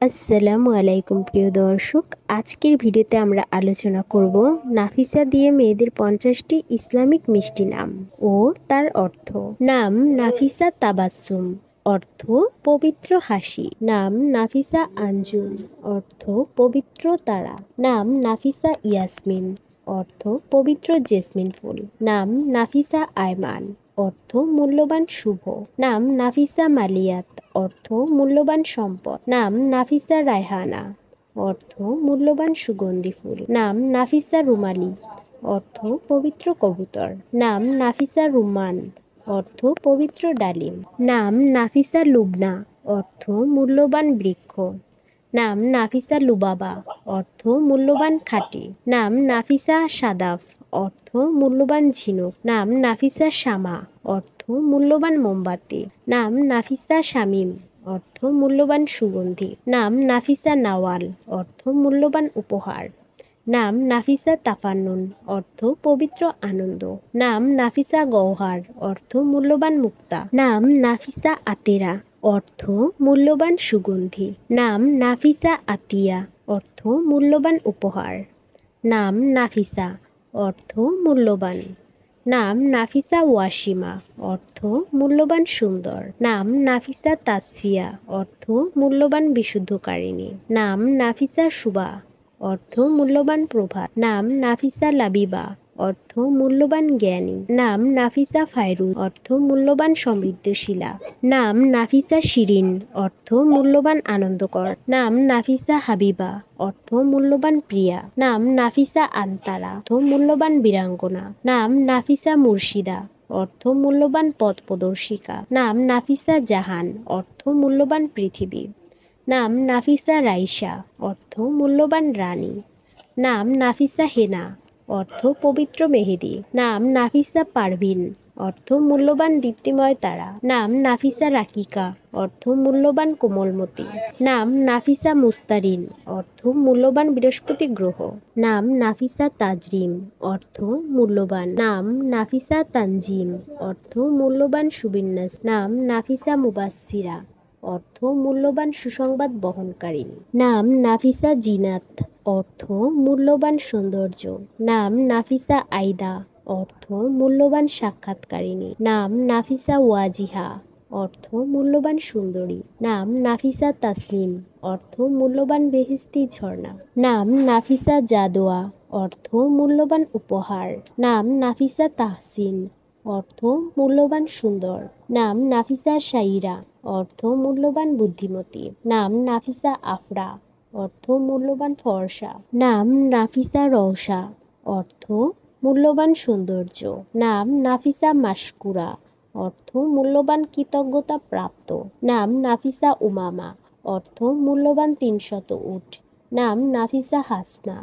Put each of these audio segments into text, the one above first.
আসসালামু আলাইকুম প্রিয় দর্শক, আজকের ভিডিওতে আমরা আলোচনা করব নাফিসা দিয়ে মেয়েদের 50টি ইসলামিক মিষ্টি নাম ও তার অর্থ। নাম নাফিসা তাবাসসুম, অর্থ পবিত্র হাসি। নাম নাফিসা আঞ্জুম, অর্থ পবিত্র তারা। নাম নাফিসা ইয়াসমিন, অর্থ পবিত্র জেসমিন ফুল। নাম নাফিসা আয়মান, অর্থ মূল্যবান শুভ। নাম নাফিসা মালিয়াত, অর্থ মূল্যবান সম্পদ। নাম নাফিসা রায়হানা, অর্থ মূল্যবান সুগন্ধি ফুল। নাম নাফিসা রুমালি, অর্থ পবিত্র কবুতর। নাম নাফিসা রুমান, অর্থ পবিত্র ডালিম। নাম নাফিসা লুবনা, অর্থ মূল্যবান বৃক্ষ। নাম নাফিসা লুবাবা, অর্থ মূল্যবান খাঁটি। নাম নাফিসা সাদাফ, অর্থ মূল্যবান ঝিনুক। নাম নাফিসা শামা, অর্থ মূল্যবান মোমবাতি। নাম নাফিসা শামিম, অর্থ মূল্যবান সুগন্ধি। নাম নাফিসা নাওয়াল, অর্থ মূল্যবান উপহার। নাম নাফিসা তাফান্নুন, অর্থ পবিত্র আনন্দ। নাম নাফিসা গওহার, অর্থ মূল্যবান মুক্তা। নাম নাফিসা আতেরা, অর্থ মূল্যবান সুগন্ধি। নাম নাফিসা আতিয়া, অর্থ মূল্যবান উপহার। নাম নাফিসা, অর্থ মূল্যবান। নাম নাফিসা ওয়াসিমা, অর্থ মূল্যবান সুন্দর। নাম নাফিসা তাসফিয়া, অর্থ মূল্যবান বিশুদ্ধকারিণী। নাম নাফিসা সুবা, অর্থ মূল্যবান প্রভাত। নাম নাফিসা লাবিবা, অর্থ মূল্যবান জ্ঞানী। নাম নাফিসা ফাইরুজ, অর্থ মূল্যবান সমৃদ্ধশীলা। নাম নাফিসা শিরিন, অর্থ মূল্যবান আনন্দকর। নাম নাফিসা হাবিবা, অর্থ মূল্যবান প্রিয়া। নাম নাফিসা আন্তারা, অর্থ মূল্যবান বীরাঙ্গনা। নাম নাফিসা মুর্শিদা, অর্থ মূল্যবান পথ প্রদর্শিকা। নাম নাফিসা জাহান, অর্থ মূল্যবান পৃথিবী। নাম নাফিসা রাইসা, অর্থ মূল্যবান রানী। নাম নাফিসা হেনা, অর্থ পবিত্র মেহেদি। নাম নাফিসা পারভিন, অর্থ মূল্যবান দীপ্তিময় তারা। নাম নাফিসা রাকিকা, অর্থ মূল্যবান কোমলমতি। নাম নাফিসা মুস্তারিন, অর্থ মূল্যবান বৃহস্পতি গ্রহ। নাম নাফিসা তাজরিম, অর্থ মূল্যবান। নাম নাফিসা তানজিম, অর্থ মূল্যবান সুবিন্যাস। নাম নাফিসা মুবাসসিরা, অর্থ মূল্যবান সুসংবাদ বহনকারী। নাম নাফিসা জিনাত, অর্থ মূল্যবান সৌন্দর্য। নাম নাফিসা আইদা, অর্থ মূল্যবান সাক্ষাৎকারিণী। নাম নাফিসা ওয়াজিহা, অর্থ মূল্যবান সুন্দরী। নাম নাফিসা তাসনিম, অর্থ মূল্যবান বেহেশতি ঝর্ণা। নাম নাফিসা জাদোয়া, অর্থ মূল্যবান উপহার। নাম নাফিসা তাহসিন, অর্থ মূল্যবান সুন্দর। নাম নাফিসা শাইরা, অর্থ মূল্যবান বুদ্ধিমতী। নাম নাফিসা আফরা, অর্থ মূল্যবান ফর্সা। নাম নাফিসা রওশা, অর্থ মূল্যবান সৌন্দর্য। নাম নাফিসা মাশকুরা, অর্থ মূল্যবান কৃতজ্ঞতা প্রাপ্ত। নাম নাফিসা উমামা, অর্থ মূল্যবান 300 উট। নাম নাফিসা হাসনা,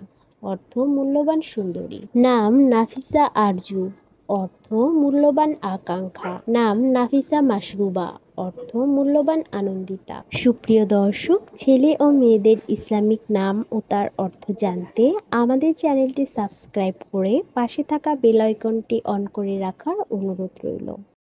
অর্থ মূল্যবান সুন্দরী। নাম নাফিসা আরজু, অর্থ মূল্যবান আকাঙ্ক্ষা। নাম নাফিসা মাশরুবা, অর্থ মূল্যবান আনন্দিতা। সুপ্রিয় দর্শক, ছেলে ও মেয়েদের ইসলামিক নাম ও তার অর্থ জানতে আমাদের চ্যানেলটি সাবস্ক্রাইব করে পাশে থাকা বেল আইকনটি অন করে রাখার অনুরোধ রইল।